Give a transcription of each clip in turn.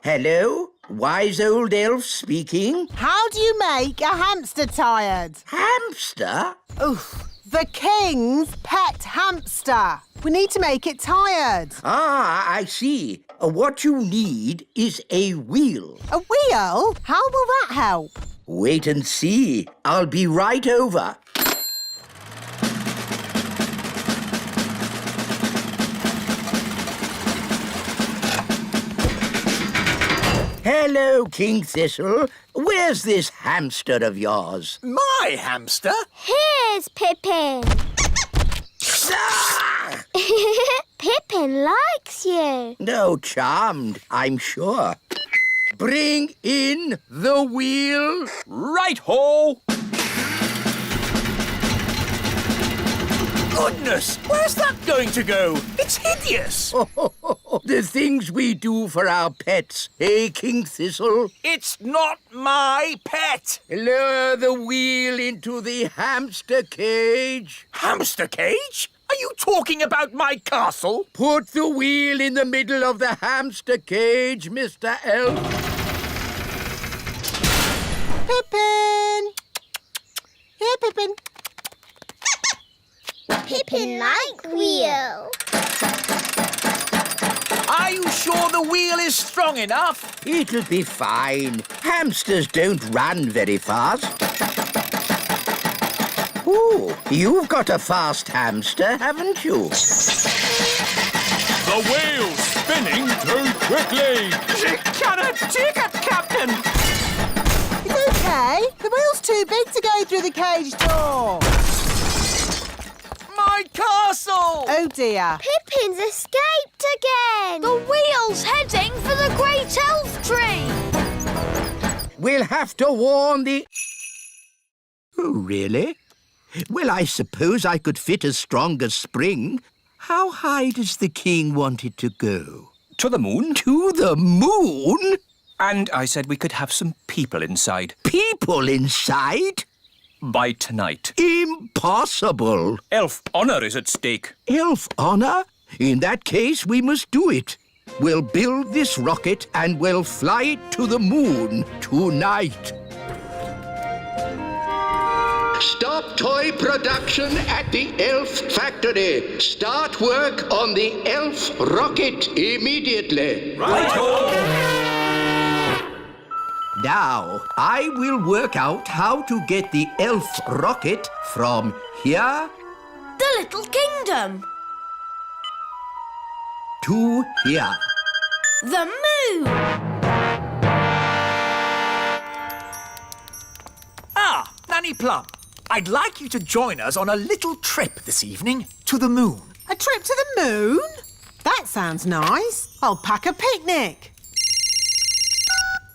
Hello? Wise old elf speaking. How do you make a hamster tired? Hamster? Oof. The king's pet hamster. We need to make it tired. Ah, I see. What you need is a wheel. A wheel? How will that help? Wait and see. I'll be right over. Hello, King Thistle. Where's this hamster of yours? My hamster? Here's Pippin. Ah! Pippin likes you. No, charmed, I'm sure. Bring in the wheel. Right-ho! Goodness, where's that going to go? It's hideous. The things we do for our pets, eh, King Thistle? It's not my pet. Lower the wheel into the hamster cage. Hamster cage? Are you talking about my castle? Put the wheel in the middle of the hamster cage, Mr. Elf. Pippin! Here, Pippin. Pippin like wheel. Are you sure the wheel is strong enough? It'll be fine. Hamsters don't run very fast. Ooh, you've got a fast hamster, haven't you? The wheel's spinning too quickly. She cannot take it, Captain. It's okay. The wheel's too big to go through the cage door. My castle! Oh, dear. Pippin's escaped again. The wheel's heading for the great elf tree. We'll have to warn the... Oh, really? Well, I suppose I could fit as strong as spring. How high does the king want it to go? To the moon. To the moon? And I said we could have some people inside. People inside? By tonight. Impossible. Elf honour is at stake. Elf honour? In that case, we must do it. We'll build this rocket and we'll fly it to the moon tonight. Stop toy production at the elf factory. Start work on the elf rocket immediately. Right-ho! Now, I will work out how to get the elf rocket from here The Little Kingdom. to here. The moon. Ah, Nanny Plum, I'd like you to join us on a little trip this evening to the moon. A trip to the moon? That sounds nice. I'll pack a picnic.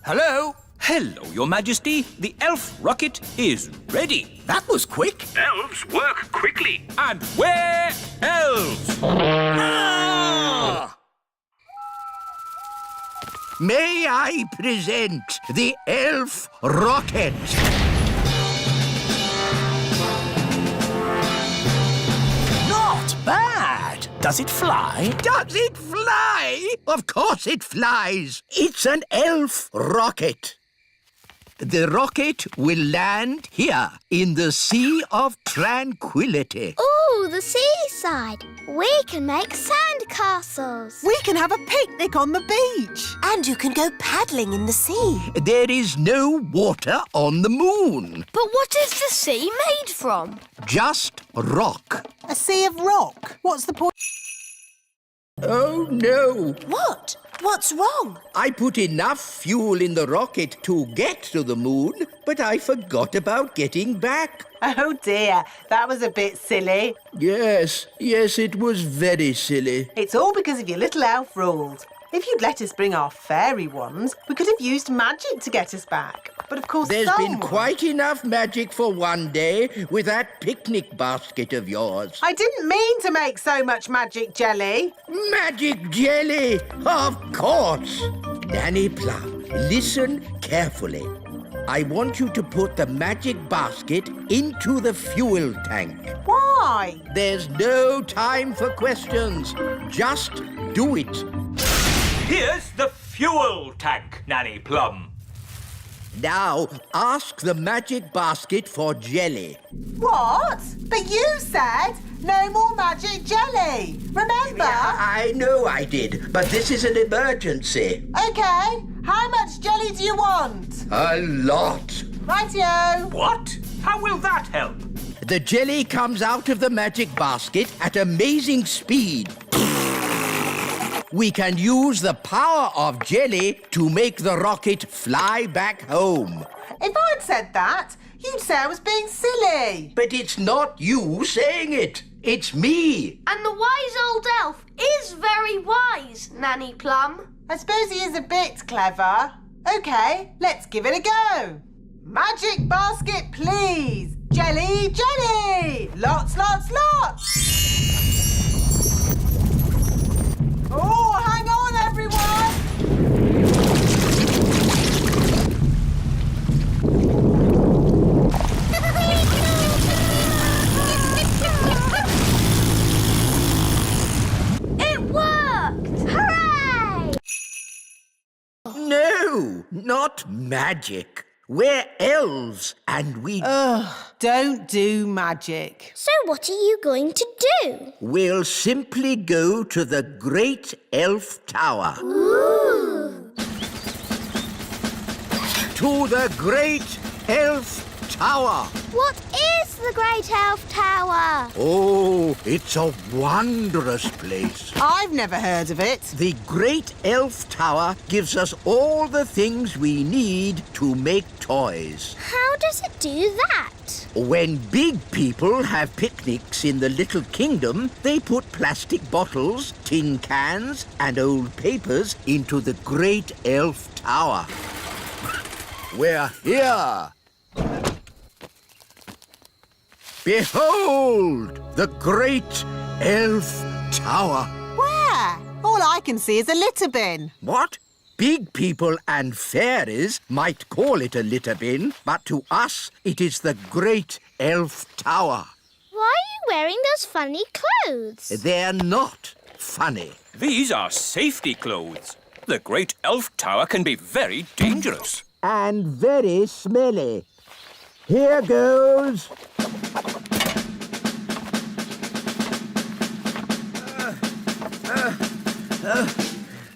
Hello? Hello, Your Majesty. The elf rocket is ready. That was quick. Elves work quickly. And we're elves. Ah! May I present the elf rocket? Not bad. Does it fly? Does it fly? Of course it flies. It's an elf rocket. The rocket will land here in the Sea of Tranquility. Ooh, the seaside. We can make sand castles. We can have a picnic on the beach. And you can go paddling in the sea. There is no water on the moon. But what is the sea made from? Just rock. A sea of rock. What's the point? Oh, no. What? What's wrong? I put enough fuel in the rocket to get to the moon, but I forgot about getting back. Oh, dear. That was a bit silly. Yes, it was very silly. It's all because of your little elf rules. If you'd let us bring our fairy wands, we could have used magic to get us back. But of course, There's been quite enough magic for one day with that picnic basket of yours. I didn't mean to make so much magic jelly. Magic jelly, of course. Nanny Plum, listen carefully. I want you to put the magic basket into the fuel tank. Why? There's no time for questions. Just do it. Here's the fuel tank, Nanny Plum. Now, ask the magic basket for jelly. What? But you said no more magic jelly. Remember? I know I did, but this is an emergency. Okay. How much jelly do you want? A lot. Rightio. What? How will that help? The jelly comes out of the magic basket at amazing speed. We can use the power of jelly to make the rocket fly back home. If I'd said that, you'd say I was being silly. But it's not you saying it. It's me. And the wise old elf is very wise, Nanny Plum. I suppose he is a bit clever. OK, let's give it a go. Magic basket, please. Jelly, jelly. Lots, lots, lots. Oh, hang on, everyone. It worked! Hooray! No, not magic. We're elves and we... Don't do magic. So what are you going to do? We'll simply go to the Great Elf Tower. Ooh! To the Great Elf Tower. What is the Great Elf Tower? Oh, it's a wondrous place. I've never heard of it. The Great Elf Tower gives us all the things we need to make toys. How does it do that? When big people have picnics in the Little Kingdom, they put plastic bottles, tin cans, and old papers into the Great Elf Tower. We're here. Behold, the Great Elf Tower. Where? All I can see is a litter bin. What? Big people and fairies might call it a litter bin, but to us it is the Great Elf Tower. Why are you wearing those funny clothes? They're not funny. These are safety clothes. The Great Elf Tower can be very dangerous. And very smelly. Here goes.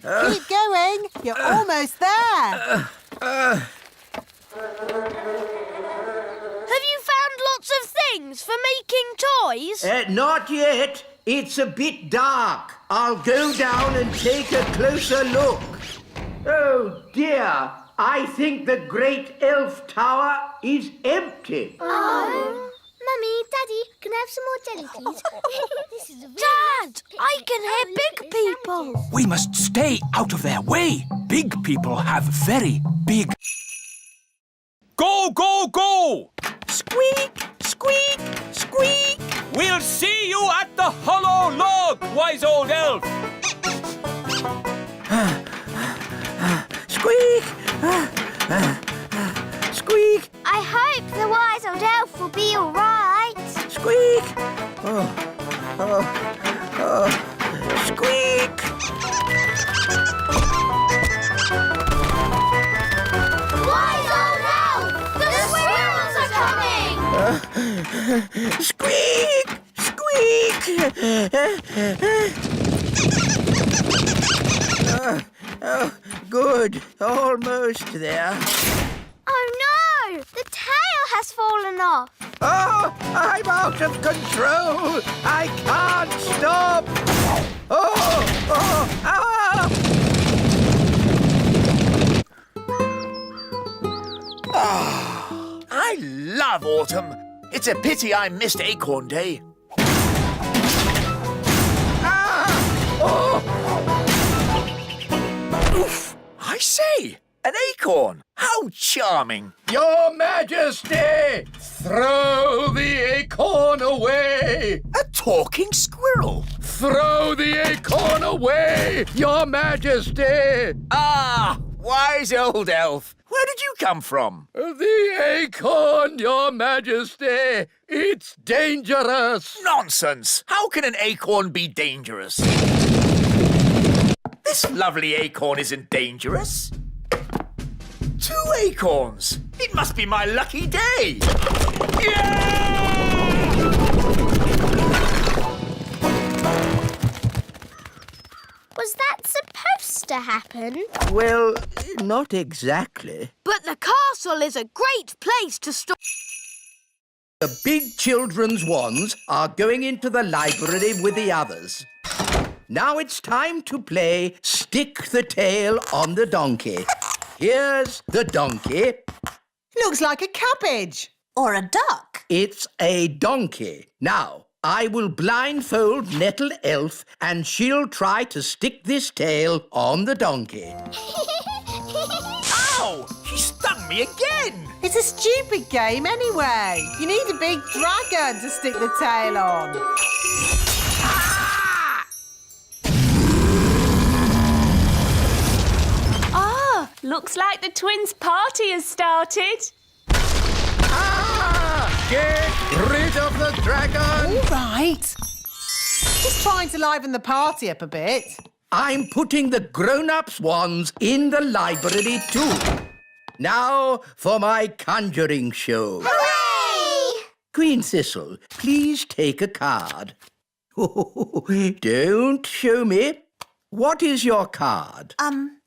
Keep going. You're almost there. Have you found lots of things for making toys? Not yet. It's a bit dark. I'll go down and take a closer look. Oh, dear. I think the Great Elf Tower is empty. Oh. Mummy, Daddy, can I have some more jelly, please? This is a Dad, I can hear big people. We must stay out of their way. Big people have very big... Go, go, go! Squeak, squeak, squeak. We'll see you at the hollow log, wise old elf. Squeak! Squeak! I hope the wise old elf will be all right. Squeak! Squeak! Wise old elf! The squirrels are coming! Squeak! Squeak! Good. Almost there. Oh no! The tail has fallen off. Oh, I'm out of control. I can't stop. I love autumn. It's a pity I missed Acorn Day. Oof! I say, an acorn. How charming. Your Majesty, throw the acorn away. A talking squirrel. Throw the acorn away, Your Majesty. Ah, wise old elf. Where did you come from? The acorn, Your Majesty. It's dangerous. Nonsense. How can an acorn be dangerous? This This lovely acorn isn't dangerous. 2 acorns. It must be my lucky day. Yeah! Was that supposed to happen? Well, not exactly. But the castle is a great place to store... The big children's wands are going into the library with the others. Now it's time to play Stick the Tail on the Donkey. Here's the donkey. Looks like a cabbage. Or a duck. It's a donkey. Now, I will blindfold Nettle Elf and she'll try to stick this tail on the donkey. Ow! She stung me again. It's a stupid game anyway. You need a big dragon to stick the tail on. Ah, looks like the twins' party has started. Get rid of the dragon! All right. Just trying to liven the party up a bit. I'm putting the grown-ups' wands in the library too. Now for my conjuring show. Hooray! Queen Thistle, please take a card. Don't show me. What is your card?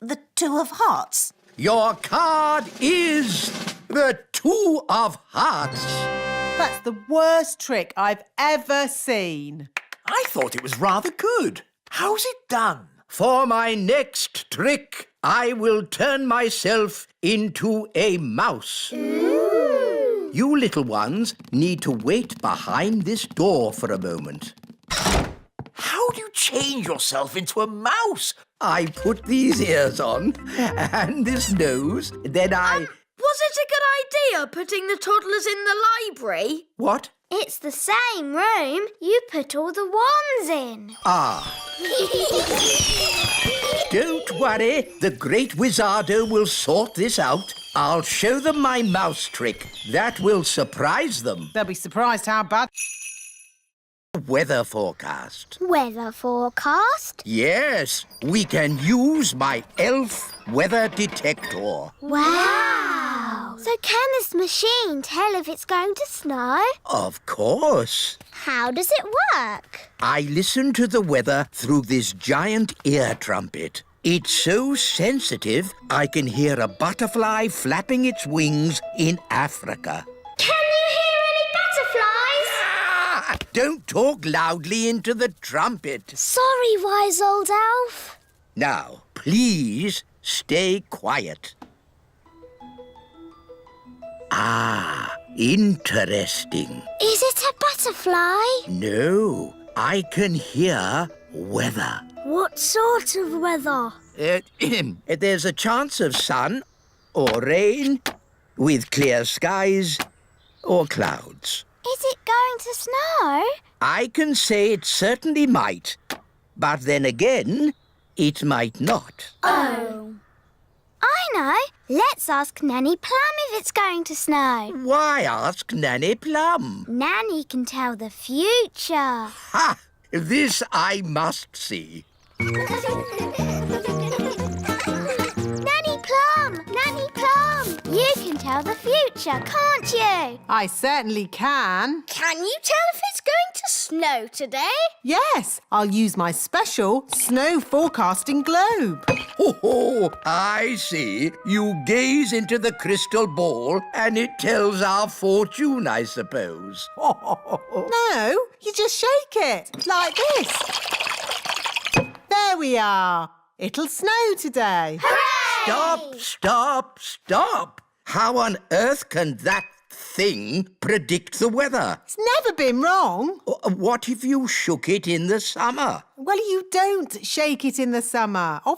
The 2 of hearts. Your card is the 2 of hearts. That's the worst trick I've ever seen. I thought it was rather good. How's it done? For my next trick, I will turn myself into a mouse. Ooh. You little ones need to wait behind this door for a moment. How do you change yourself into a mouse? I put these ears on and this nose, then I... Was it a good idea putting the toddlers in the library? What? It's the same room. You put all the wands in. Ah. Don't worry, the great Wizardo will sort this out. I'll show them my mouse trick. That will surprise them. They'll be surprised how bad... Weather forecast. Weather forecast? Yes, we can use my elf weather detector. Wow! So can this machine tell if it's going to snow? Of course. How does it work? I listen to the weather through this giant ear trumpet. It's so sensitive, I can hear a butterfly flapping its wings in Africa. Can you hear any butterflies? Ah! Don't talk loudly into the trumpet. Sorry, wise old elf. Now, please stay quiet. Ah, interesting. Is it a butterfly? No, I can hear weather. What sort of weather? There's a chance of sun or rain with clear skies or clouds. Is it going to snow? I can say it certainly might, but then again, it might not. Oh. I know. Let's ask Nanny Plum if it's going to snow. Why ask Nanny Plum? Nanny can tell the future. Ha! This I must see. Nanny Plum! Nanny Plum! You can tell the future, can't you? I certainly can. Can you tell if it's going to snow today? Yes, I'll use my special snow forecasting globe. Oh, I see. You gaze into the crystal ball and it tells our fortune, I suppose. No, you just shake it, like this. There we are. It'll snow today. Stop, stop, stop. How on earth can that thing predict the weather? It's never been wrong. What if you shook it in the summer? Well, you don't shake it in the summer. Oh.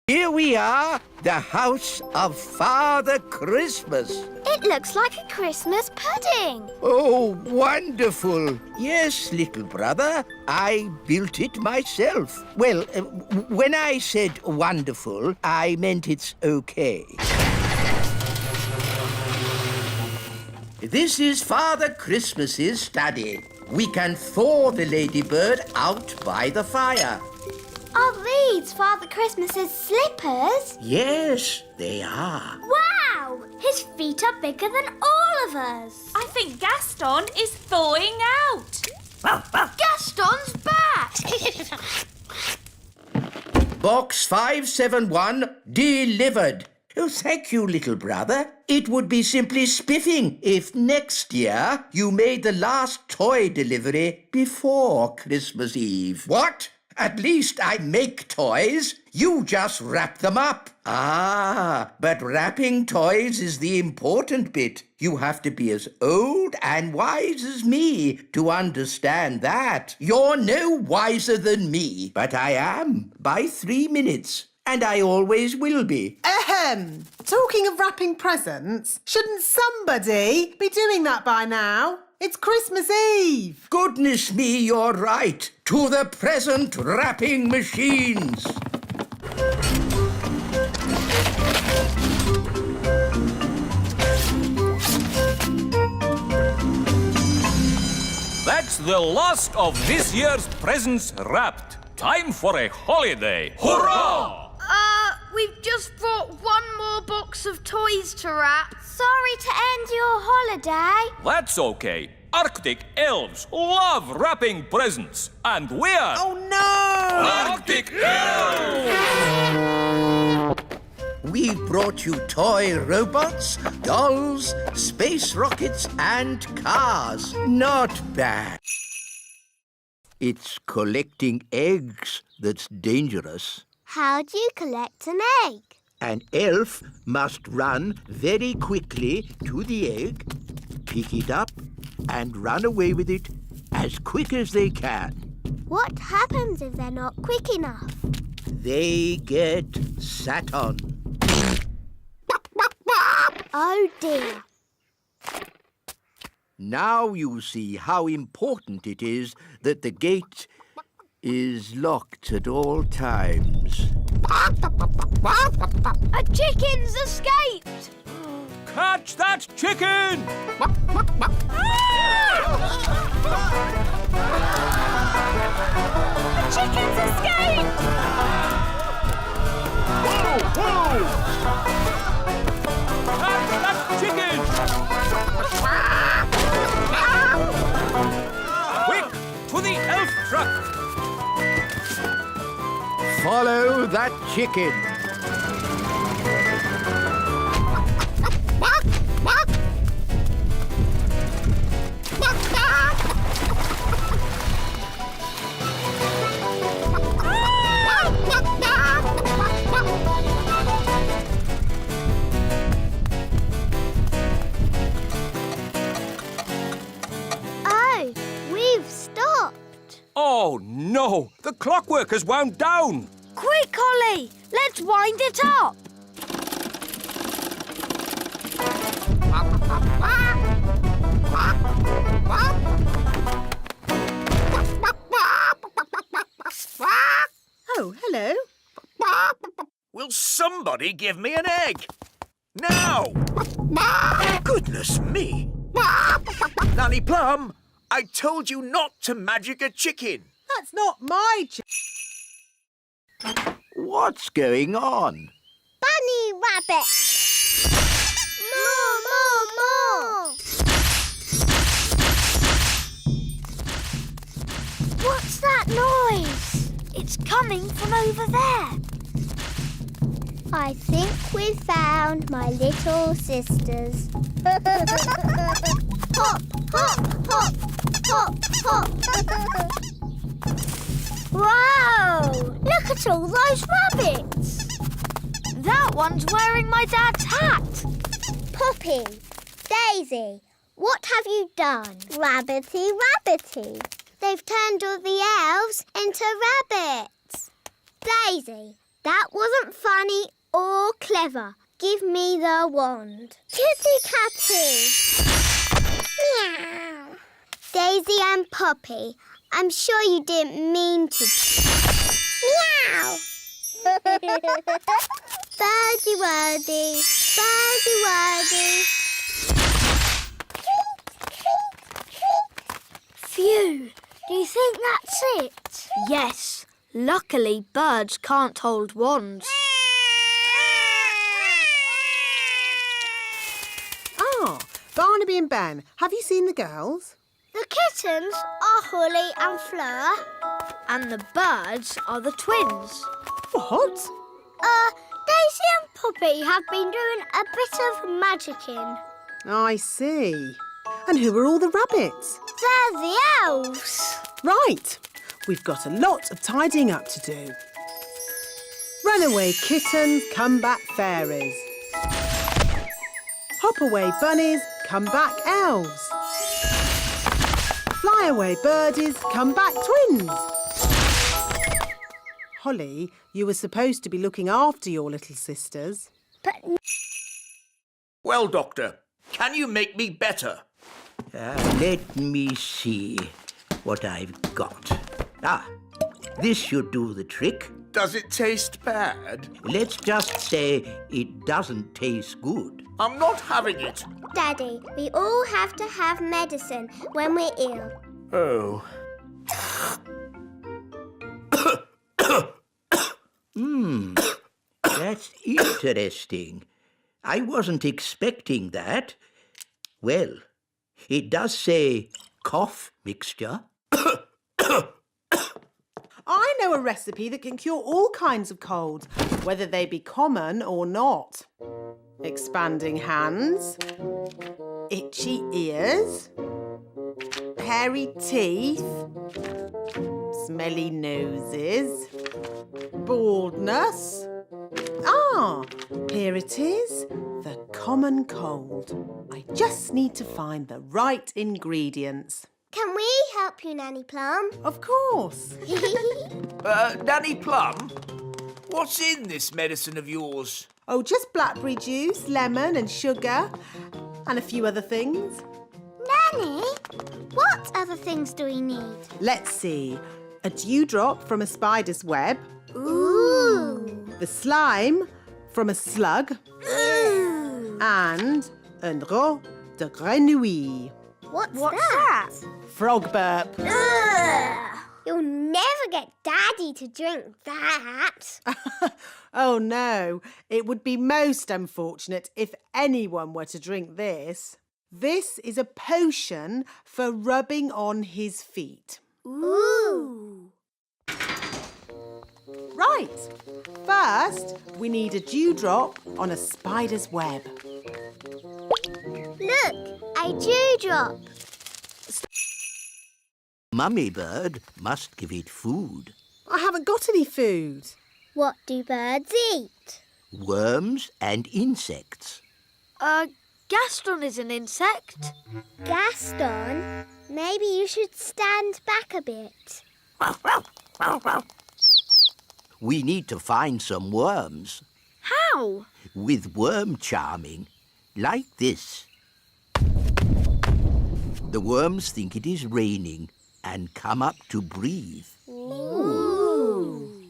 Here we are, the house of Father Christmas. It looks like a Christmas pudding. Oh, wonderful. Yes, little brother, I built it myself. Well, when I said wonderful, I meant it's okay. This is Father Christmas's study. We can thaw the ladybird out by the fire. Are these Father Christmas's slippers? Yes, they are. Wow! His feet are bigger than all of us. I think Gaston is thawing out. Gaston's back! Box 571 delivered. Oh, thank you, little brother. It would be simply spiffing if next year you made the last toy delivery before Christmas Eve. What? At least I make toys. You just wrap them up. Ah, but wrapping toys is the important bit. You have to be as old and wise as me to understand that. You're no wiser than me, but I am by 3 minutes. And I always will be. Ahem! Talking of wrapping presents, shouldn't somebody be doing that by now? It's Christmas Eve. Goodness me, you're right. To the present wrapping machines. That's the last of this year's presents wrapped. Time for a holiday. Hurrah! We've just brought one more box of toys to wrap. Sorry to end your holiday. That's okay. Arctic elves love wrapping presents. And we're... Oh no! Arctic elves! We've brought you toy robots, dolls, space rockets, and cars. Not bad. It's collecting eggs that's dangerous. How do you collect an egg? An elf must run very quickly to the egg, pick it up, and run away with it as quick as they can. What happens if they're not quick enough? They get sat on. Oh dear. Now you see how important it is that the gate is locked at all times. A chicken's escaped! Catch that chicken! The chicken's escaped! Catch that chicken! Quick, to the elf truck! Follow that chicken. Oh, we've stopped. Oh, no! The clockwork has wound down! Quick, Ollie! Let's wind it up! Oh, hello. Will somebody give me an egg? Now! Goodness me! Nanny Plum, I told you not to magic a chicken. That's not my What's going on? Bunny rabbit! More, more, more! What's that noise? It's coming from over there. I think we've found my little sisters. Hop, hop, hop, hop, hop. Wow! Look at all those rabbits! That one's wearing my dad's hat. Poppy, Daisy, what have you done? Rabbity, rabbity. They've turned all the elves into rabbits. Daisy, that wasn't funny or clever. Give me the wand. Kitty Catty. Meow. Daisy and Poppy, I'm sure you didn't mean to. Meow. Birdie wordy, birdie wordy. Phew, do you think that's it? Yes. Luckily, birds can't hold wands. Ah, Barnaby and Ben, have you seen the girls? The kittens are Holly and Fleur. And the birds are the twins. What? Daisy and Poppy have been doing a bit of magicking. I see. And who are all the rabbits? They're the elves. Right. We've got a lot of tidying up to do. Runaway kittens, come back fairies. Hop away bunnies, come back elves. Fly away birdies, come back twins. Holly, you were supposed to be looking after your little sisters. But Well, Doctor, can you make me better? Let me see what I've got. This should do the trick. Does it taste bad? Let's just say it doesn't taste good. I'm not having it. Daddy, we all have to have medicine when we're ill. Oh. That's interesting. I wasn't expecting that. Well, it does say cough mixture. I know a recipe that can cure all kinds of colds, whether they be common or not. Expanding hands, itchy ears, hairy teeth, smelly noses, baldness. Here it is, the common cold. I just need to find the right ingredients. Can we help you, Nanny Plum? Of course. Nanny Plum, what's in this medicine of yours? Oh, just blackberry juice, lemon and sugar, and a few other things. Nanny, what other things do we need? Let's see. A dewdrop from a spider's web. Ooh. The slime from a slug. Ooh. And un rot de grenouille. What's that? Frog burp. Ugh. You'll never get Daddy to drink that. Oh no, it would be most unfortunate if anyone were to drink this. This is a potion for rubbing on his feet. Ooh. Right. First, we need a dewdrop on a spider's web. Look, a dewdrop. Mummy bird must give it food. I haven't got any food. What do birds eat? Worms and insects. Gaston is an insect. Gaston? Maybe you should stand back a bit. We need to find some worms. How? With worm charming, like this. The worms think it is raining and come up to breathe. Ooh.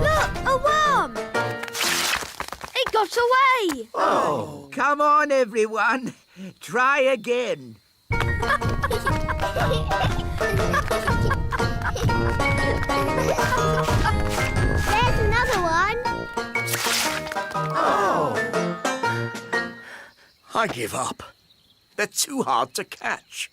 Look, a worm! It got away! Oh, come on, everyone. Try again. There's another one. I give up. They're too hard to catch.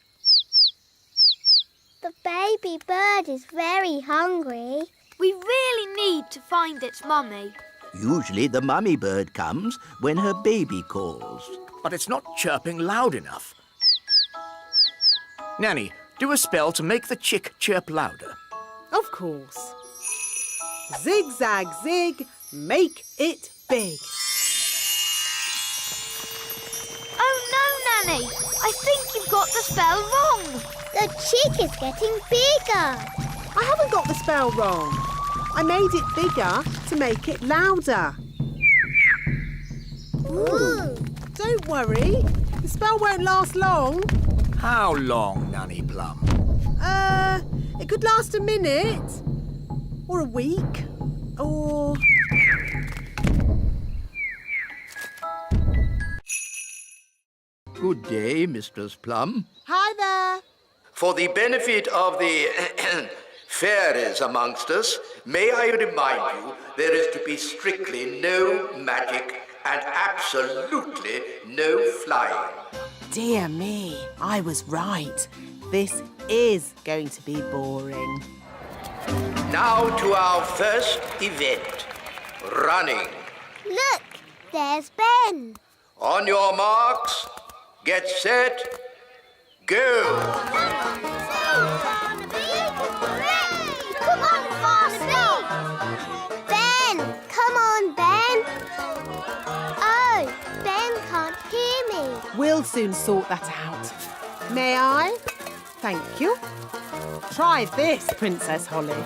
The baby bird is very hungry. We really need to find its mummy. Usually the mummy bird comes when her baby calls. But it's not chirping loud enough. Nanny, do a spell to make the chick chirp louder. Of course. Zig, zag, zig, make it big. Oh no, Nanny! I think you've got the spell wrong. The chick is getting bigger. I haven't got the spell wrong. I made it bigger to make it louder. Ooh. Don't worry, the spell won't last long. How long, Nanny Plum? It could last a minute, or a week, or... Good day, Mistress Plum. Hi there. For the benefit of the fairies amongst us, may I remind you there is to be strictly no magic and absolutely no flying. Dear me, I was right. This is going to be boring. Now to our first event, running. Look, there's Ben. On your marks, get set, go! Come on, Barnaby! Ben! Come on, Ben! Oh, Ben can't hear me. We'll soon sort that out. May I? Thank you. Try this, Princess Holly. Ben!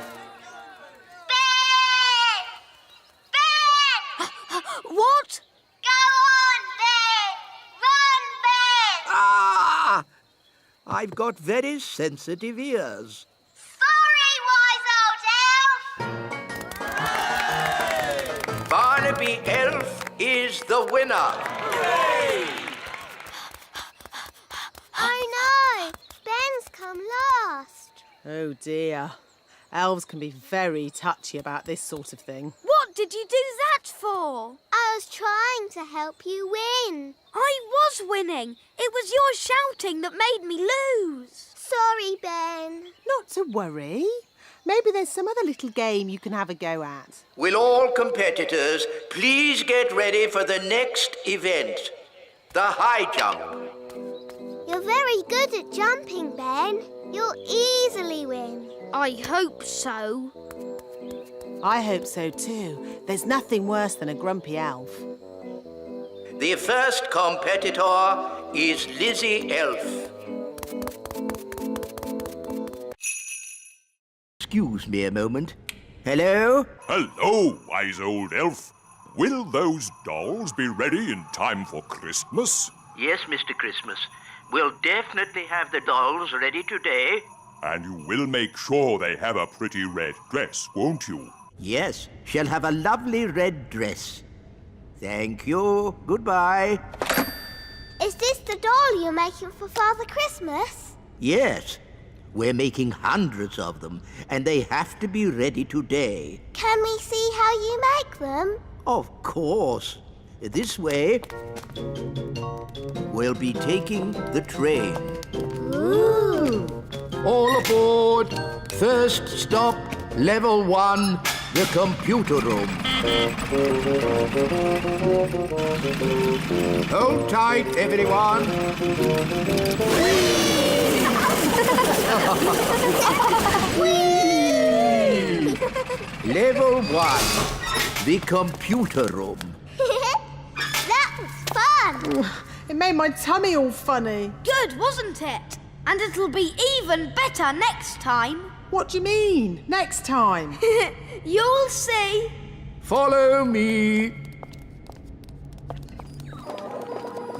Ben! What? Go on, Ben! Run, Ben! Ah! I've got very sensitive ears. Sorry, wise old elf! Barnaby Elf is the winner. Oh no! Ben's come last. Oh dear. Elves can be very touchy about this sort of thing. What did you do that for? I was trying to help you win. I was winning. It was your shouting that made me lose. Sorry, Ben. Not to worry. Maybe there's some other little game you can have a go at. Will all competitors please get ready for the next event, the high jump. You're very good at jumping, Ben. You'll easily win. I hope so. I hope so too. There's nothing worse than a grumpy elf. The first competitor is Lizzie Elf. Excuse me a moment. Hello? Hello, wise old elf. Will those dolls be ready in time for Christmas? Yes, Mr. Christmas. We'll definitely have the dolls ready today. And you will make sure they have a pretty red dress, won't you? Yes, she'll have a lovely red dress. Thank you. Goodbye. Is this the doll you're making for Father Christmas? Yes, we're making hundreds of them, and they have to be ready today. Can we see how you make them? Of course. This way, we'll be taking the train. Ooh. All aboard. First stop, level 1, the computer room. Hold tight, everyone. Level 1, the computer room. That was fun. It made my tummy all funny. Good, wasn't it? And it'll be even better next time. What do you mean, next time? You'll see. Follow me.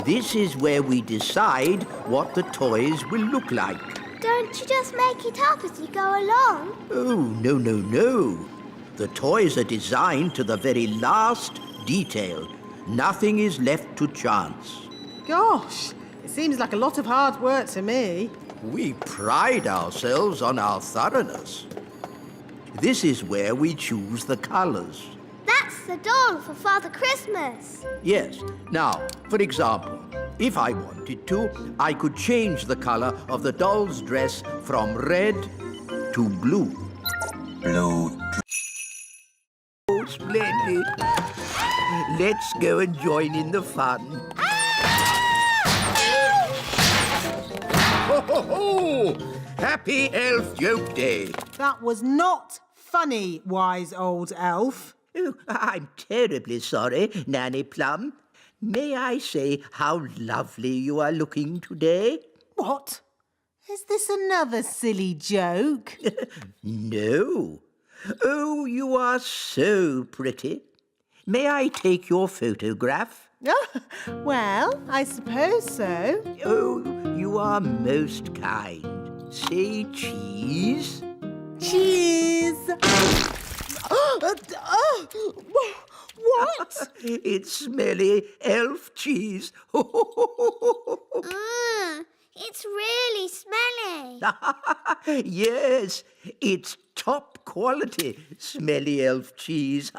This is where we decide what the toys will look like. Don't you just make it up as you go along? Oh, no, no, no. The toys are designed to the very last detail. Nothing is left to chance. Gosh, it seems like a lot of hard work to me. We pride ourselves on our thoroughness. This is where we choose the colors. That's the doll for Father Christmas. Yes. Now, for example, if I wanted to, I could change the color of the doll's dress from red to blue. Blue. Oh, splendid. Let's go and join in the fun. Ho, ho, ho! Happy Elf Joke Day. That was not funny, wise old elf. Oh, I'm terribly sorry, Nanny Plum. May I say how lovely you are looking today? What? Is this another silly joke? No. Oh, you are so pretty. May I take your photograph? Well, I suppose so. Oh, you are most kind. Say cheese. Cheese! What? It's smelly elf cheese. It's really smelly. Yes, it's top quality smelly elf cheese.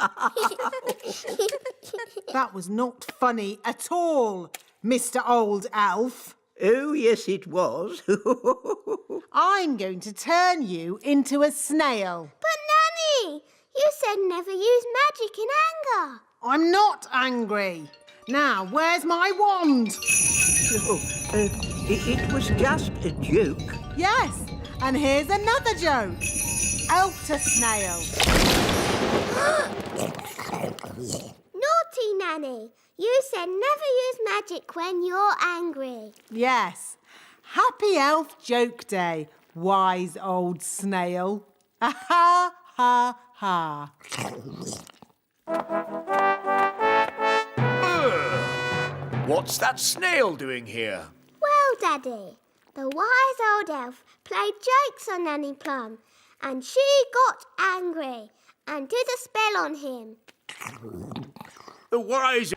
That was not funny at all, Mr. Old Elf. Oh, yes, it was. I'm going to turn you into a snail. But Nanny, you said never use magic in anger. I'm not angry. Now, where's my wand? Oh, it was just a joke. Yes, and here's another joke. Elf to snail. Naughty Nanny, you said never use magic when you're angry. Yes. Happy Elf Joke Day, wise old snail. Ha ha ha ha. What's that snail doing here? Well, Daddy, the wise old elf played jokes on Nanny Plum, and she got angry and did a spell on him. The wise...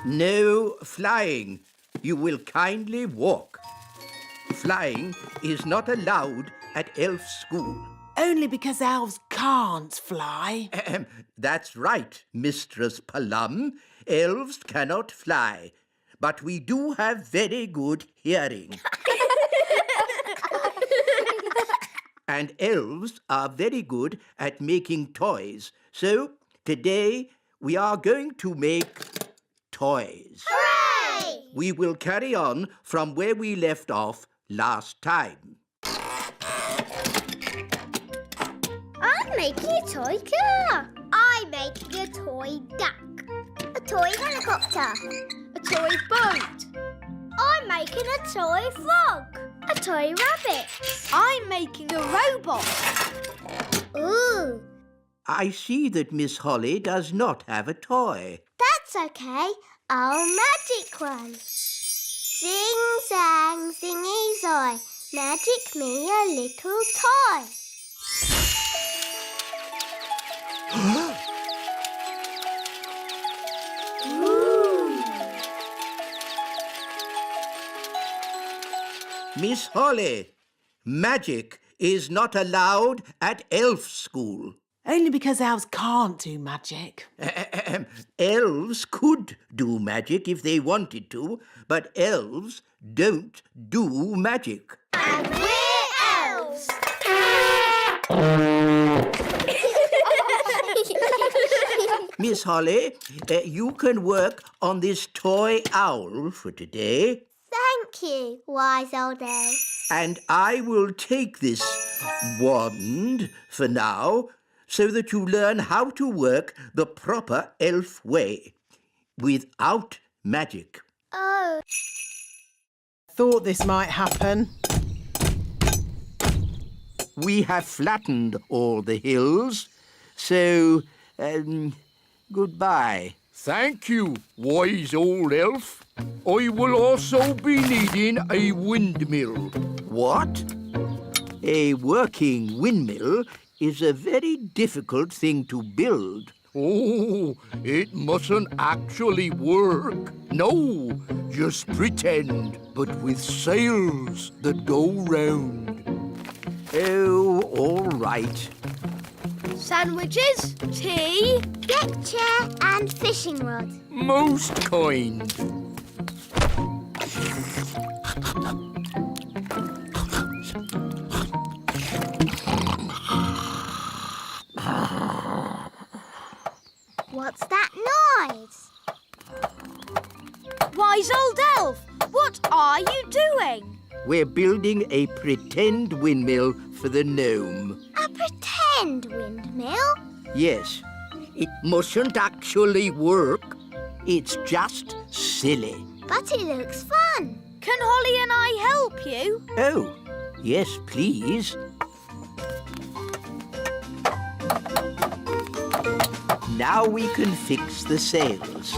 No flying. You will kindly walk. Flying is not allowed at elf school. Only because elves can't fly. That's right, Mistress Plum. Elves cannot fly, but we do have very good hearing. And elves are very good at making toys. So today we are going to make toys. Hooray! We will carry on from where we left off last time. I'm making a toy car. I'm making a toy duck. A toy helicopter. A toy boat. I'm making a toy frog. A toy rabbit. I'm making a robot. Ooh, I see that Miss Holly does not have a toy. that's okay. I'll magic one. Zing, zang, zingy, zoy. Magic me a little toy. Miss Holly, magic is not allowed at elf school. Only because elves can't do magic. Elves could do magic if they wanted to, but elves don't do magic. And we're elves. Miss Holly, you can work on this toy owl for today. Thank you, wise old elf. And I will take this wand for now so that you learn how to work the proper elf way, without magic. Oh, Thought this might happen. We have flattened all the hills, so, goodbye. Thank you, wise old elf. I will also be needing a windmill. What? A working windmill is a very difficult thing to build. Oh, it mustn't actually work. No, just pretend, but with sails that go round. Oh, all right. Sandwiches, tea. deck chair and fishing rod. Most kind. What's that noise? Wise old elf, what are you doing? We're building a pretend windmill for the gnome. A pretend windmill? Yes, it mustn't actually work. It's just silly. But it looks fun. Can Holly and I help you? Oh, yes, please. Now we can fix the sails.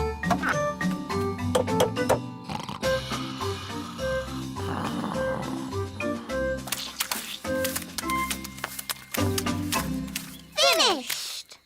Finished!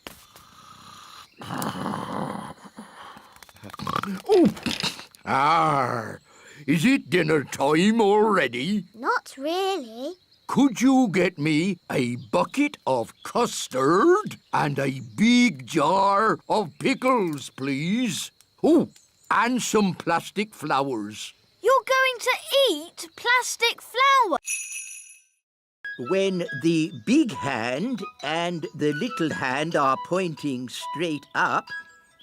Arr, is it dinner time already? Not really. Could you get me a bucket of custard and a big jar of pickles, please? Oh, and some plastic flowers. You're going to eat plastic flour? When the big hand and the little hand are pointing straight up,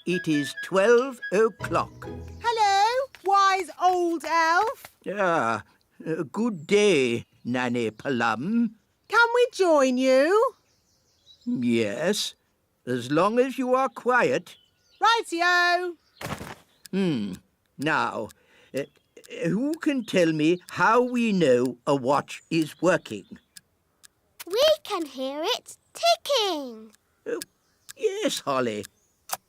it is 12 o'clock. Hello, wise old elf. Good day, Nanny Plum. Can we join you? Yes, as long as you are quiet. Rightio. Now, who can tell me how we know a watch is working? We can hear it ticking. Yes, Holly.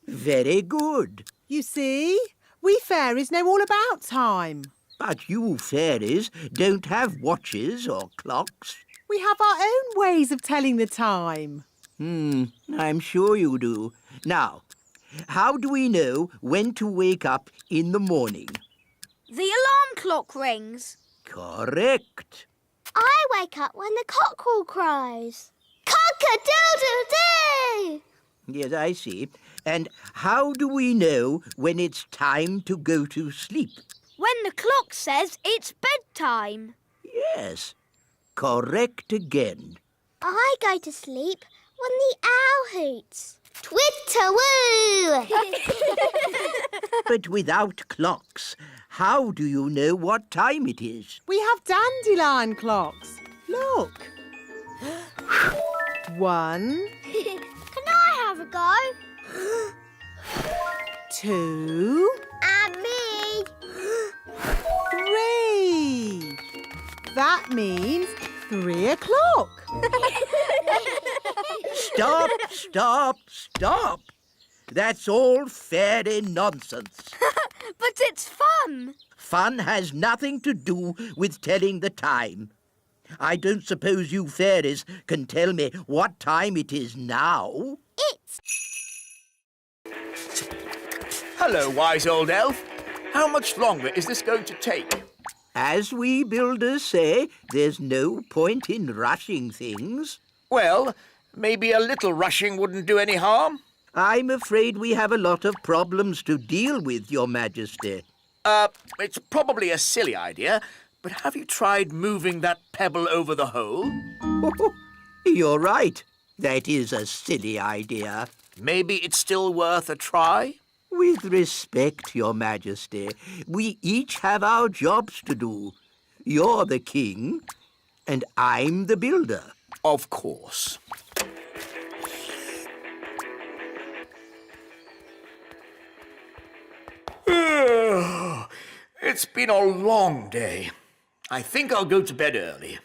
Very good. You see, we fairies know all about time. But you fairies don't have watches or clocks. We have our own ways of telling the time. I'm sure you do. Now, how do we know when to wake up in the morning? The alarm clock rings. Correct. I wake up when the cockerel crows. Cock-a-doodle-doo! Yes, I see. And how do we know when it's time to go to sleep? When the clock says it's bedtime. Yes, correct again. I go to sleep when the owl hoots. Twitter-woo! But without clocks, how do you know what time it is? We have dandelion clocks. Look. 1, Can I have a go? 2, And me. 3. That means 3 o'clock. Stop, stop, stop. That's all fairy nonsense. But it's fun. Fun has nothing to do with telling the time. I don't suppose you fairies can tell me what time it is now. It's... Hello, wise old elf. How much longer is this going to take? As we builders say, there's no point in rushing things. Well, maybe a little rushing wouldn't do any harm. I'm afraid we have a lot of problems to deal with, Your Majesty. It's probably a silly idea, but have you tried moving that pebble over the hole? You're right. That is a silly idea. Maybe it's still worth a try? With respect, Your Majesty, we each have our jobs to do. You're the king, and I'm the builder. Of course. It's been a long day. I think I'll go to bed early.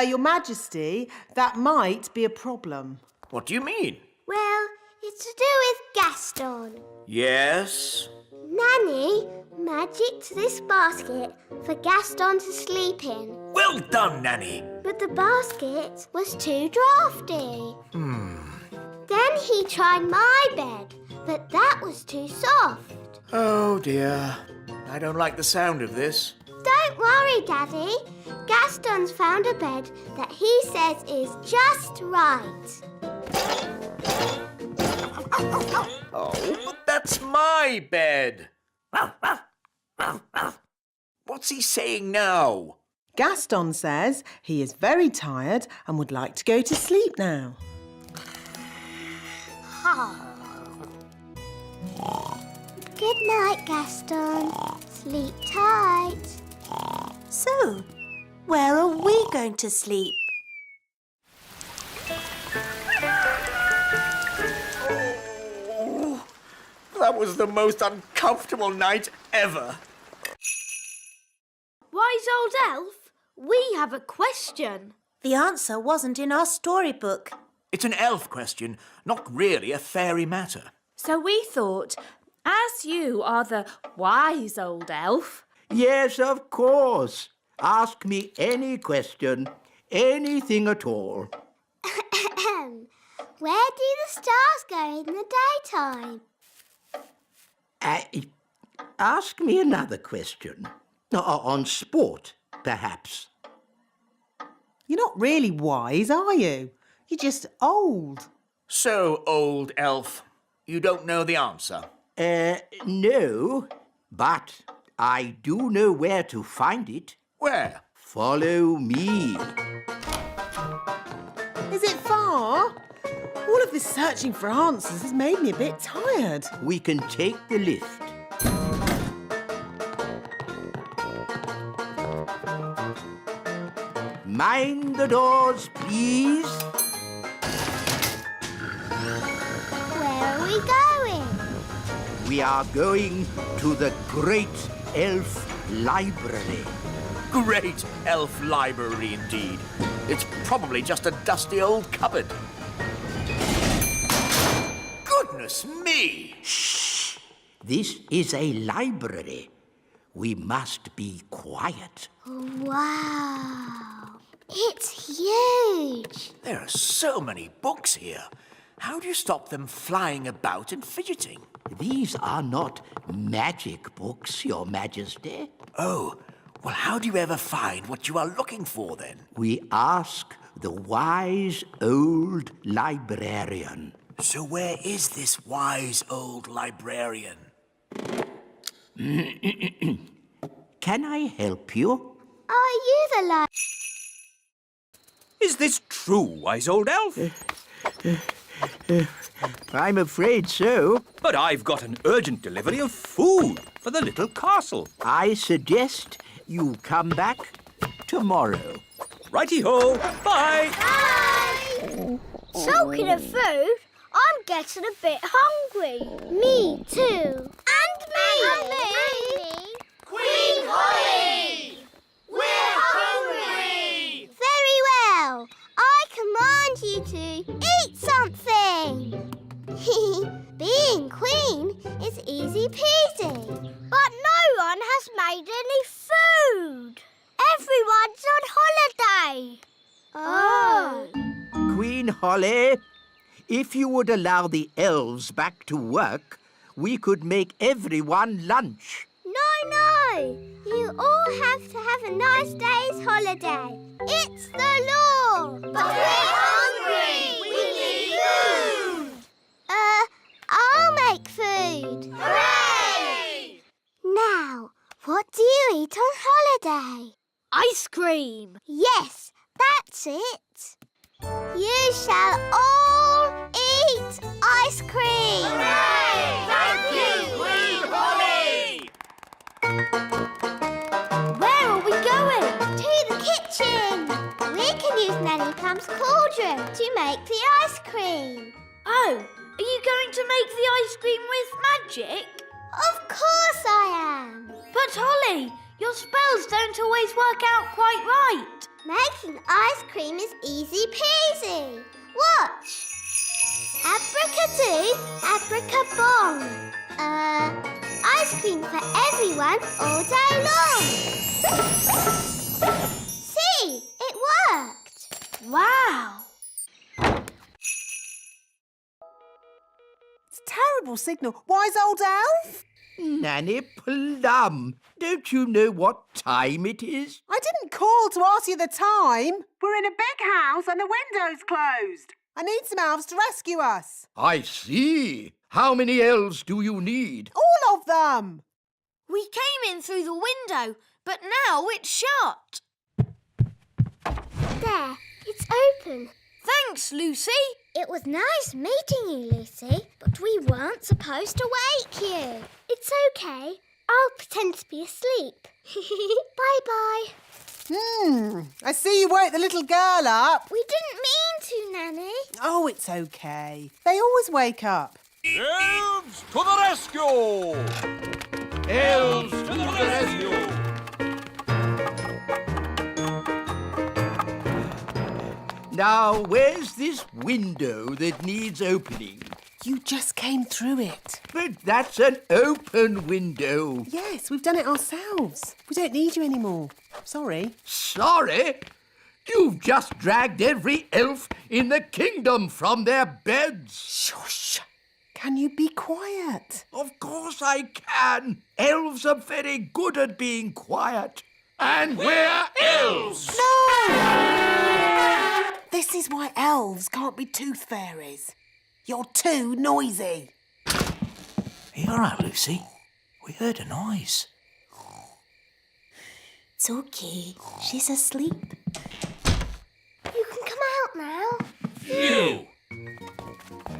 Your Majesty, that might be a problem. What do you mean? Well, it's to do with Gaston. Yes? Nanny magicked this basket for Gaston to sleep in. Well done, Nanny. But the basket was too drafty. Then he tried my bed, but that was too soft. Oh, dear. I don't like the sound of this. Don't worry, Daddy. Gaston's found a bed that he says is just right. Oh, but that's my bed. What's he saying now? Gaston says he is very tired and would like to go to sleep now. Good night, Gaston. Sleep tight. So, where are we going to sleep? Oh, that was the most uncomfortable night ever. Wise old elf, we have a question. The answer wasn't in our storybook. It's an elf question, not really a fairy matter. So we thought, as you are the wise old elf... Yes, of course. Ask me any question, anything at all. Where do the stars go in the daytime? Ask me another question. On sport, perhaps. You're not really wise, are you? You're just old. So, old elf, you don't know the answer? No, but I do know where to find it. Where? Follow me. Is it far? All of this searching for answers has made me a bit tired. We can take the lift. Mind the doors, please. Where are we going? We are going to the Great Elf Library. Great elf library indeed. It's probably just a dusty old cupboard. Goodness me! Shh! This is a library. We must be quiet. Wow! It's huge! There are so many books here. How do you stop them flying about and fidgeting? These are not magic books, Your Majesty. Oh, well, how do you ever find what you are looking for, then? We ask the wise old librarian. So where is this wise old librarian? Can I help you? Are you the Is this true, wise old elf? I'm afraid so. But I've got an urgent delivery of food for the little castle. I suggest you come back tomorrow. Righty-ho. Bye. Bye! Talking of food, I'm getting a bit hungry. Me too. And me. And me. Queen Holly! We're hungry! Very well. I command you to eat something. Being queen is easy peasy. But no one has made any food. Everyone's on holiday. Oh. Queen Holly, if you would allow the elves back to work, we could make everyone lunch. No. You all have to have a nice day's holiday. It's the law. But we're hungry! We need food! I'll make food. Hooray! Now, what do you eat on holiday? Ice cream. Yes, that's it. You shall all eat ice cream. Hooray! Thank you, Queen Holly! Where are we going? To the kitchen. We can use Nanny Plum's cauldron to make the ice cream. Oh, are you going to make the ice cream with magic? Of course I am. But Holly, your spells don't always work out quite right. Making ice cream is easy peasy. Watch. Abracadoo, abracabong. Ice cream for everyone all day long. See, it worked. Wow. It's a terrible signal. Wise old elf? Nanny Plum, don't you know what time it is? I didn't call to ask you the time. We're in a big house and the window's closed. I need some elves to rescue us. I see. How many elves do you need? All of them. We came in through the window, but now it's shut. There, it's open. Thanks, Lucy. It was nice meeting you, Lucy, but we weren't supposed to wake you. It's okay. I'll pretend to be asleep. Bye-bye. I see you woke the little girl up. We didn't mean to, Nanny. Oh, it's okay. They always wake up. Elves to the rescue! Elves to the rescue! Now, where's this window that needs opening? You just came through it. But that's an open window. Yes, we've done it ourselves. We don't need you anymore. Sorry. Sorry? You've just dragged every elf in the kingdom from their beds. Shush. Can you be quiet? Of course I can. Elves are very good at being quiet. And we're elves! No! This is why elves can't be tooth fairies. You're too noisy. Are you all right, Lucy? We heard a noise. It's okay. She's asleep. You can come out now. Phew!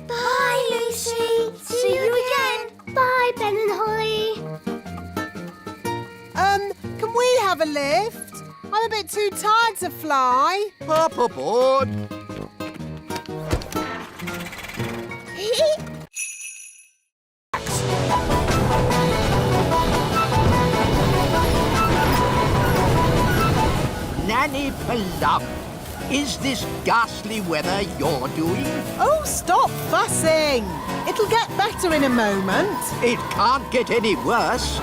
Bye, Lucy. See you again. Bye, Ben and Holly. Can we have a lift? I'm a bit too tired to fly. Hop aboard. Nanny Plum, is this ghastly weather you're doing? Oh, stop fussing. It'll get better in a moment. It can't get any worse.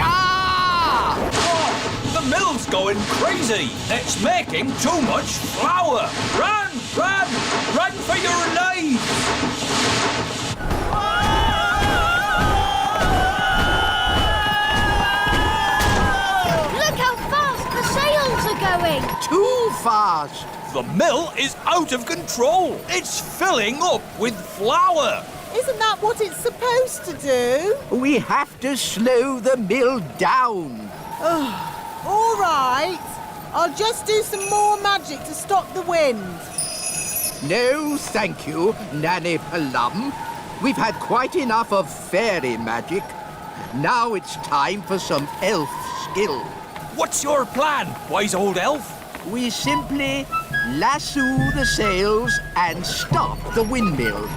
Ah! Oh, the mill's going crazy. It's making too much flour. Run, run, run for your life. Look how fast the sails are going. Too fast. The mill is out of control. It's filling up with flour. Isn't that what it's supposed to do? We have to slow the mill down. All right. I'll just do some more magic to stop the wind. No, thank you, Nanny Plum. We've had quite enough of fairy magic. Now it's time for some elf skill. What's your plan, wise old elf? We simply lasso the sails and stop the windmill.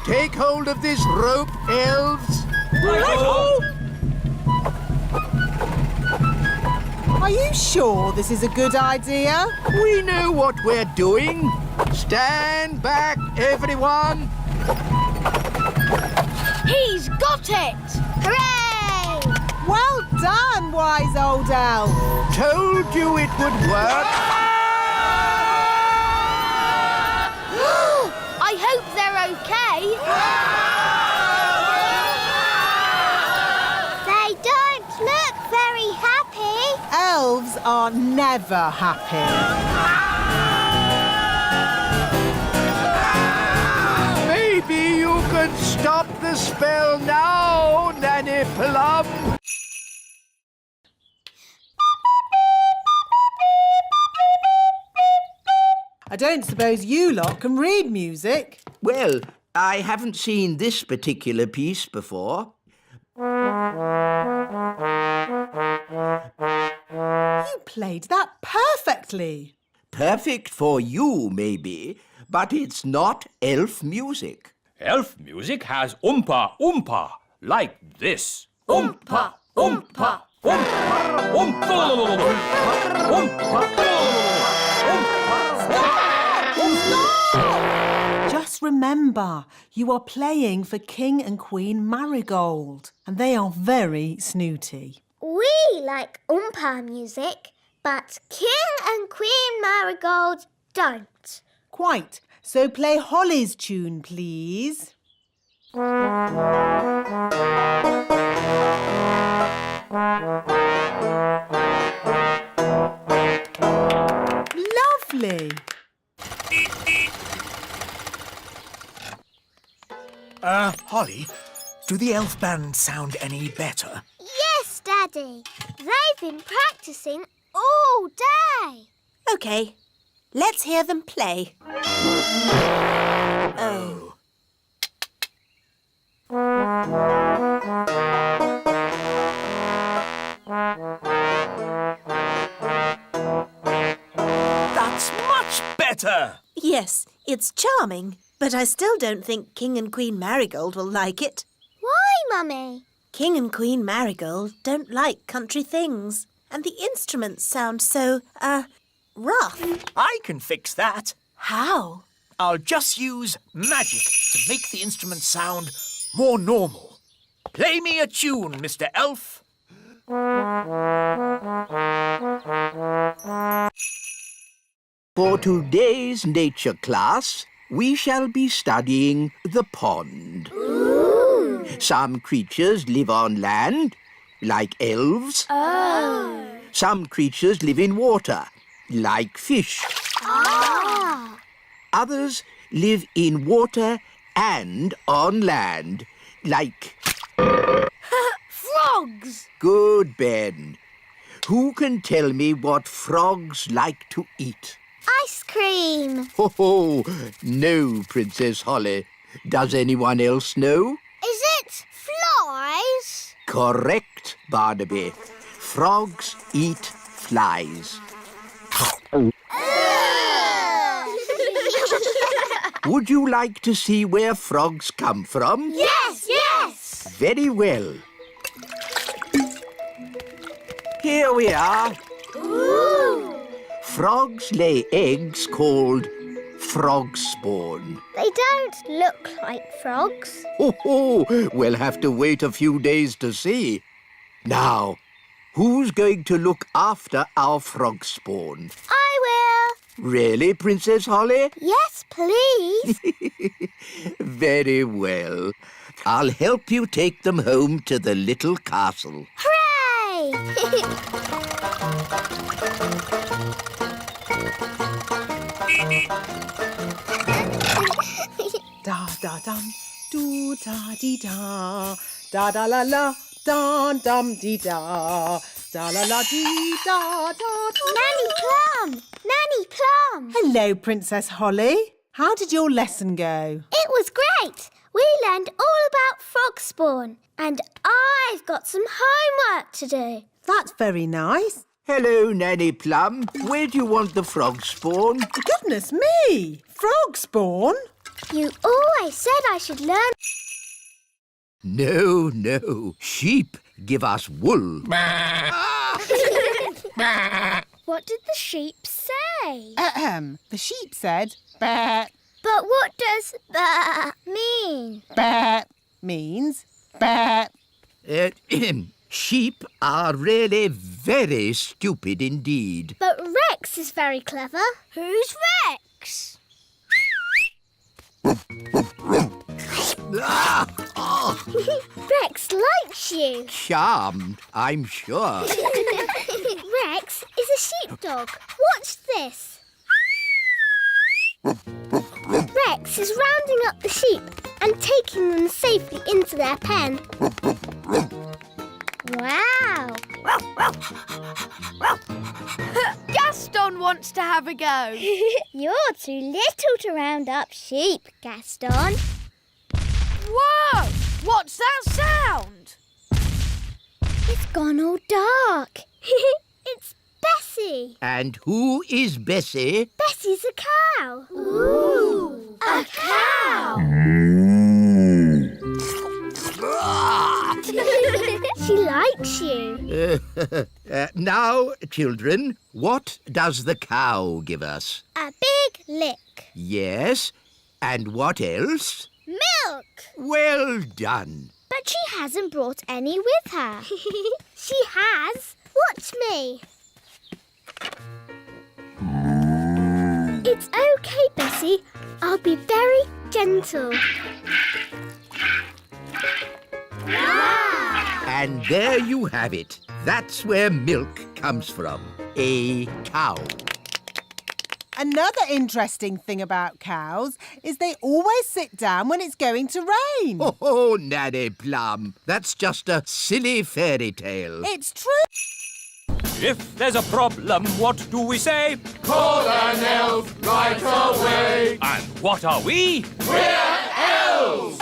Take hold of this rope, elves. Righto! Are you sure this is a good idea? We know what we're doing. Stand back, everyone. He's got it! Hooray! Well done, wise old elf. Told you it would work. I hope they're okay. They don't look very happy. Elves are never happy. Maybe you could stop the spell now, Nanny Plum. I don't suppose you lot can read music. Well, I haven't seen this particular piece before. You played that perfectly. Perfect for you, maybe, but it's not elf music. Elf music has oompa oompa, like this. Oompa, oompa. Oompa, oompa, Just remember, you are playing for King and Queen Marigold, and they are very snooty. We like Oompa music, but King and Queen Marigold don't. Quite. So play Holly's tune, please. Lovely. Holly, do the elf band sound any better? Yes, Daddy. They've been practicing all day. OK, let's hear them play. Oh. That's much better! Yes, it's charming, but I still don't think King and Queen Marigold will like it. Why, Mummy? King and Queen Marigold don't like country things, and the instruments sound so, rough. I can fix that. How? I'll just use magic to make the instrument sound more normal. Play me a tune, Mr. Elf. For today's nature class, we shall be studying the pond. Ooh. Some creatures live on land, like elves. Oh. Some creatures live in water, like fish. Ah. Others live in water and on land, like... Frogs! Good, Ben. Who can tell me what frogs like to eat? Ice cream. Oh, no, Princess Holly. Does anyone else know? Is it flies? Correct, Barnaby. Frogs eat flies. Would you like to see where frogs come from? Yes, yes. Very well. Here we are. Ooh. Frogs lay eggs called frog spawn. They don't look like frogs. Oh, we'll have to wait a few days to see. Now, who's going to look after our frog spawn? I will. Really, Princess Holly? Yes, please. Very well. I'll help you take them home to the little castle. Hooray! Da da dum, do da dee da, da da la la, da dum dee da, da la la dee da da da. Nanny Plum! Nanny Plum! Hello, Princess Holly. How did your lesson go? It was great. We learned all about frog spawn, and I've got some homework to do. That's very nice. Hello, Nanny Plum. Where do you want the frog spawn? Goodness me! Frog spawn? You always said I should learn. No, no. Sheep give us wool. What did the sheep say? The sheep said, "Bah." But what does that mean? Bah means bah. Sheep are really very stupid indeed. But Rex is very clever. Who's Rex? Rex likes you. Charmed, I'm sure. Rex is a sheepdog. Watch this. Rex is rounding up the sheep and taking them safely into their pen. Wow! Gaston wants to have a go. You're too little to round up sheep, Gaston. Whoa! What's that sound? It's gone all dark. It's Bessie. And who is Bessie? Bessie's a cow. Ooh! A cow! She likes you. Now, children, what does the cow give us? A big lick. Yes, and what else? Milk. Well done. But she hasn't brought any with her. She has. Watch me. It's okay, Bessie. I'll be very gentle. Wow! And there you have it. That's where milk comes from. A cow. Another interesting thing about cows is they always sit down when it's going to rain. Oh, Nanny Plum, that's just a silly fairy tale. It's true. If there's a problem, what do we say? Call an elf right away. And what are we? We're elves.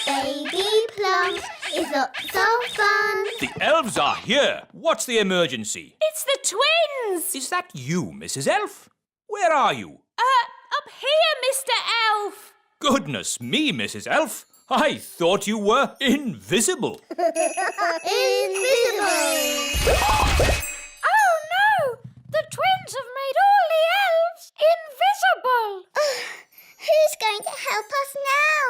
Baby Plum is up so fun. The elves are here. What's the emergency? It's the twins! Is that you, Mrs. Elf? Where are you? Up here, Mr. Elf! Goodness me, Mrs. Elf. I thought you were invisible. Invisible! Oh no! The twins have made all the elves invisible! Who's going to help us now?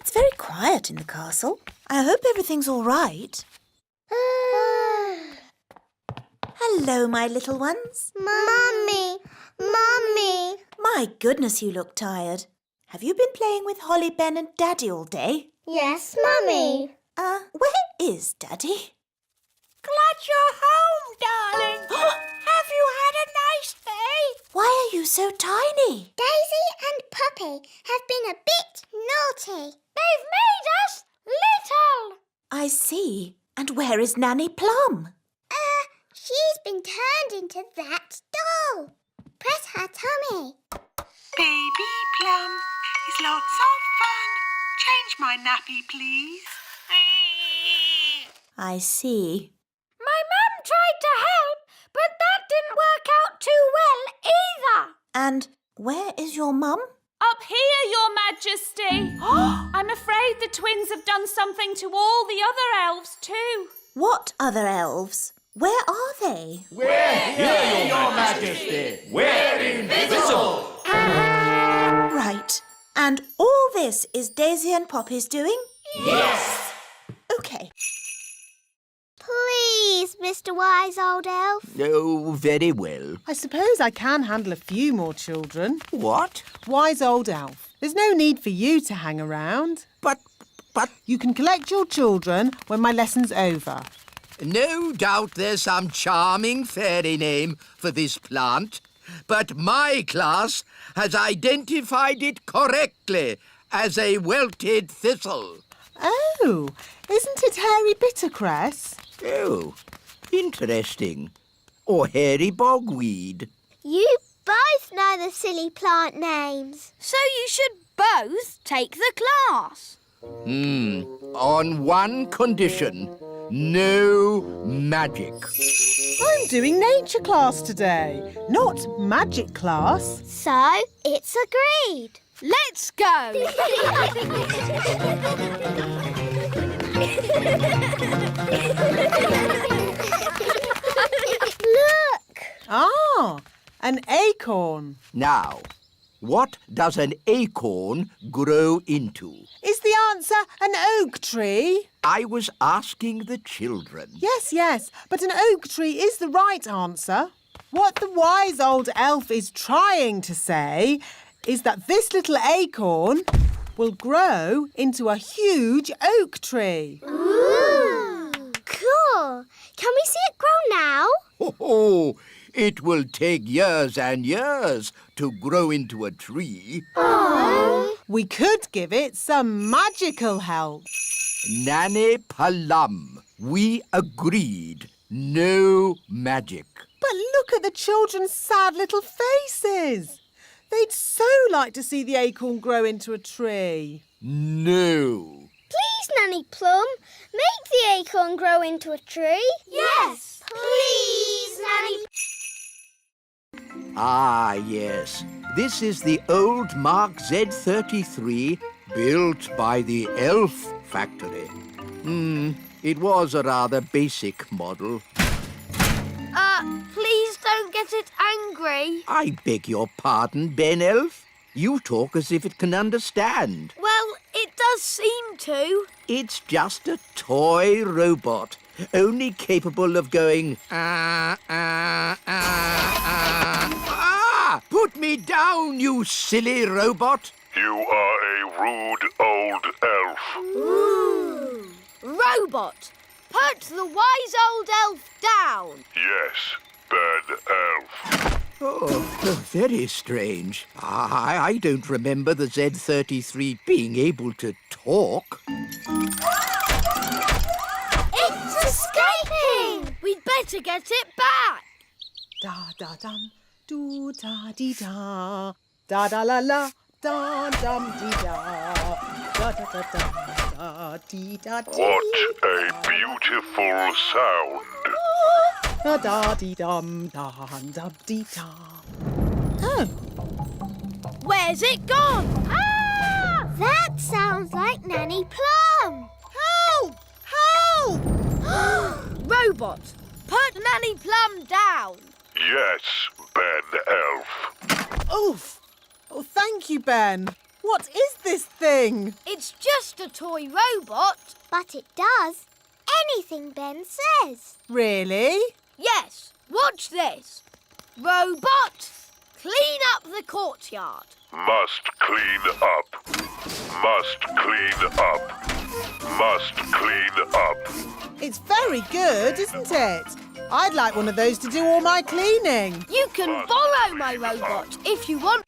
It's very quiet in the castle. I hope everything's all right. Hello, my little ones. Mummy! Mummy! My goodness, you look tired. Have you been playing with Holly, Ben and Daddy all day? Yes, Mummy. Where is Daddy? Glad you're home, darling. Have you had a nice day? Why are you so tiny? Daisy and Puppy have been a bit naughty. They've made us little. I see. And where is Nanny Plum? She's been turned into that doll. Press her tummy. Baby Plum is lots of fun. Change my nappy, please. I see. My mum tried to help, but that didn't work out too well either. And where is your mum? Up here, Your Majesty. I'm afraid the twins have done something to all the other elves too. What other elves? Where are they? We're here, Your Majesty. We're invisible. Right. And all this is Daisy and Poppy's doing? Yes. OK. Please, Mr. Wise Old Elf. Oh, very well. I suppose I can handle a few more children. What? Wise Old Elf, there's no need for you to hang around. But... You can collect your children when my lesson's over. No doubt there's some charming fairy name for this plant, but my class has identified it correctly as a welted thistle. Oh, isn't it hairy bittercress? Oh, interesting. Or hairy bogweed. You both know the silly plant names. So you should both take the class. On one condition. No magic. I'm doing nature class today, not magic class. So, it's agreed. Let's go. Look! Ah, an acorn. Now, what does an acorn grow into? Is the answer an oak tree? I was asking the children. Yes, but an oak tree is the right answer. What the wise old elf is trying to say is that this little acorn will grow into a huge oak tree. Ooh! Cool. Can we see it grow now? Oh, it will take years and years to grow into a tree. Oh. We could give it some magical help. Nanny Plum, we agreed. No magic. But look at the children's sad little faces. They'd so like to see the acorn grow into a tree. No. Please, Nanny Plum, make the acorn grow into a tree. Yes, please, Nanny. Ah, yes. This is the old Mark Z33 built by the Elf Factory. It was a rather basic model. Please don't get it angry. I beg your pardon, Ben Elf. You talk as if it can understand. Well, it does seem to. It's just a toy robot, only capable of going, Put me down, you silly robot! You are a rude old elf. Ooh. Robot, put the wise old elf down. Yes, bad elf. Oh, very strange. I don't remember the Z33 being able to talk. It's escaping! We'd better get it back. Da-da-dum, do-da-dee-da, da-da-la-la, da-dum-dee-da, da-da-da-dum-da-dee-da-dee. What a beautiful sound. Da-da-dee-dum, da-dum-dee-da. Oh. Where's it gone? Ah! That sounds like Nanny Plum. Help! Help! Robot, put Nanny Plum down. Yes, bad elf. Oof! Oh, thank you, Ben. What is this thing? It's just a toy robot. But it does anything Ben says. Really? Yes, Watch this. Robot, clean up the courtyard. Must clean up. Must clean up. Must clean up. It's very good, isn't it? I'd like one of those to do all my cleaning. You can borrow my robot if you want.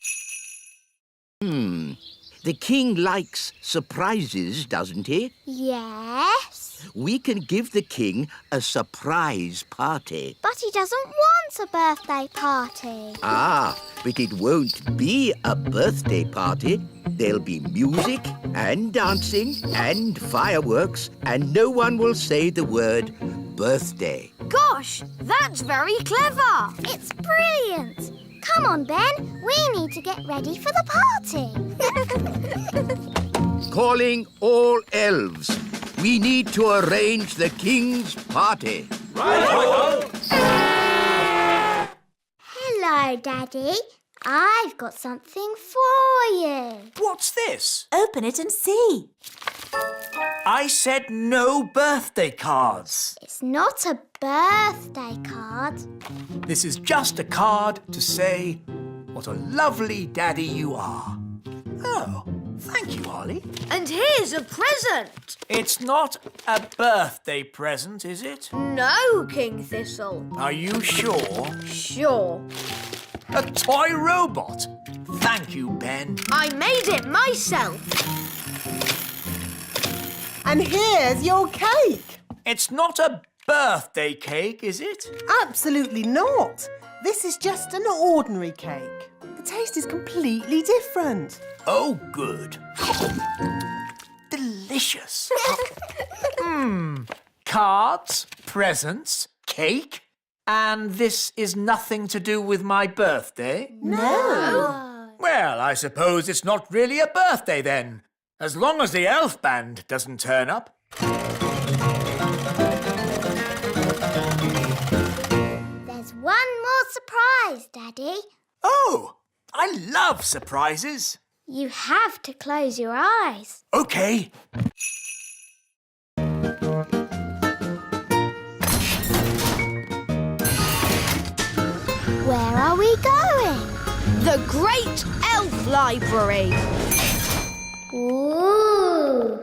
The king likes surprises, doesn't he? Yes. We can give the king a surprise party. But he doesn't want a birthday party. Ah, but it won't be a birthday party. There'll be music and dancing and fireworks, and no one will say the word birthday. Gosh, that's very clever. It's brilliant. Come on, Ben. We need to get ready for the party. Calling all elves. We need to arrange the king's party. Hello, Daddy. I've got something for you. What's this? Open it and see. I said no birthday cards. It's not a birthday card. This is just a card to say what a lovely daddy you are. Oh, thank you, Holly. And here's a present. It's not a birthday present, is it? No, King Thistle. Are you sure? Sure. A toy robot. Thank you, Ben. I made it myself. And here's your cake. It's not a birthday cake, is it? Absolutely not. This is just an ordinary cake. The taste is completely different. Oh, good. Delicious. Cards, presents, cake, and this is nothing to do with my birthday? No. Well, I suppose it's not really a birthday then, as long as the elf band doesn't turn up. There's one more surprise, Daddy. Oh, I love surprises. You have to close your eyes. Okay. Where are we going? The Great Elf Library. Ooh.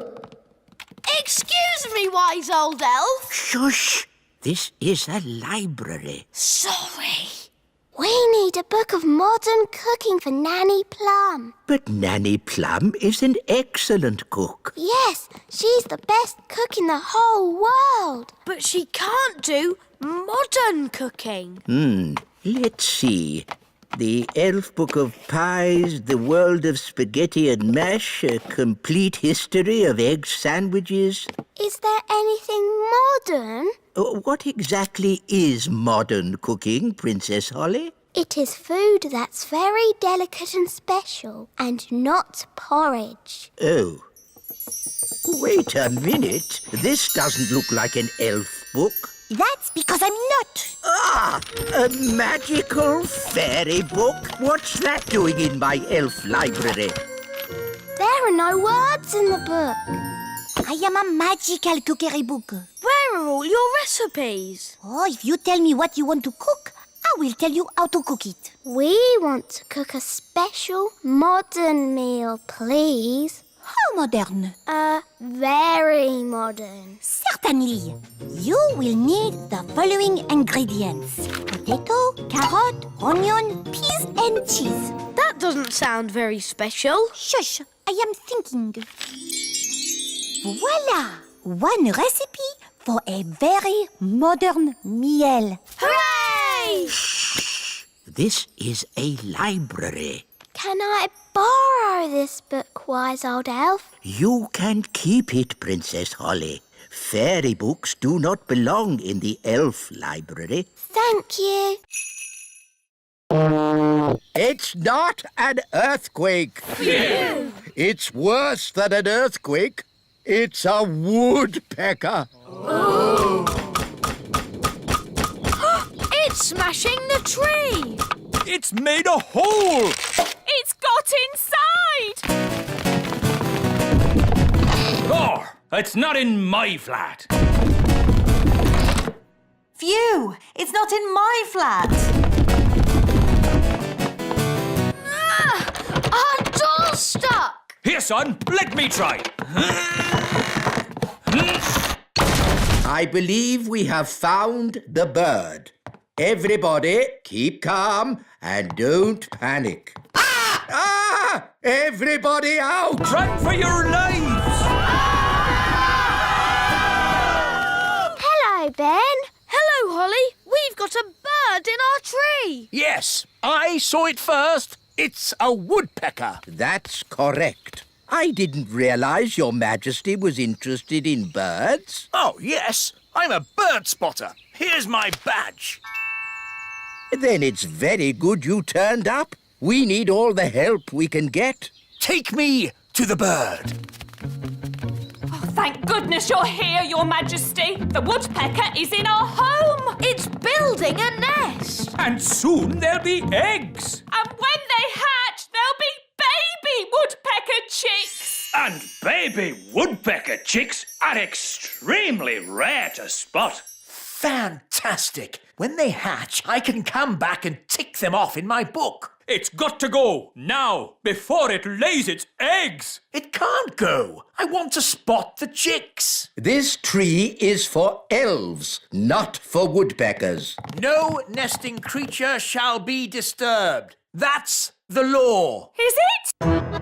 Excuse me, wise old elf. Shush! This is a library. Sorry. We need a book of modern cooking for Nanny Plum. But Nanny Plum is an excellent cook. Yes, she's the best cook in the whole world. But she can't do modern cooking. Let's see. The Elf Book of Pies, The World of Spaghetti and Mash, A Complete History of Egg Sandwiches. Is there anything modern? What exactly is modern cooking, Princess Holly? It is food that's very delicate and special, and not porridge. Oh. Wait a minute. This doesn't look like an elf book. That's because I'm not. Ah! A magical fairy book? What's that doing in my elf library? There are no words in the book. I am a magical cookery book. Where are all your recipes? Oh, if you tell me what you want to cook, I will tell you how to cook it. We want to cook a special modern meal, please. How modern? Very modern. Certainly. You will need the following ingredients. Potato, carrot, onion, peas and cheese. That doesn't sound very special. Shush, I am thinking. Voila! One recipe for a very modern meal. Hooray! Shh! This is a library. Can I borrow this book, wise old elf? You can keep it, Princess Holly. Fairy books do not belong in the elf library. Thank you. It's not an earthquake. Phew. It's worse than an earthquake. It's a woodpecker. Oh. It's smashing the tree. It's made a hole! It's got inside! Oh, it's not in my flat. Phew! It's not in my flat. Our door's stuck. Here, son, let me try. I believe we have found the bird. Everybody, keep calm and don't panic. Ah! Ah! Everybody out! Run for your lives! Hello, Ben. Hello, Holly. We've got a bird in our tree. Yes, I saw it first. It's a woodpecker. That's correct. I didn't realize Your Majesty was interested in birds. Oh, yes, I'm a bird spotter. Here's my badge. Then it's very good you turned up. We need all the help we can get. Take me to the bird. Oh, thank goodness you're here, Your Majesty. The woodpecker is in our home. It's building a nest. And soon there'll be eggs. And when they hatch, there'll be baby woodpecker chicks. And baby woodpecker chicks are extremely rare to spot. Fantastic. When they hatch, I can come back and tick them off in my book. It's got to go now, before it lays its eggs. It can't go. I want to spot the chicks. This tree is for elves, not for woodpeckers. No nesting creature shall be disturbed. That's the law. Is it?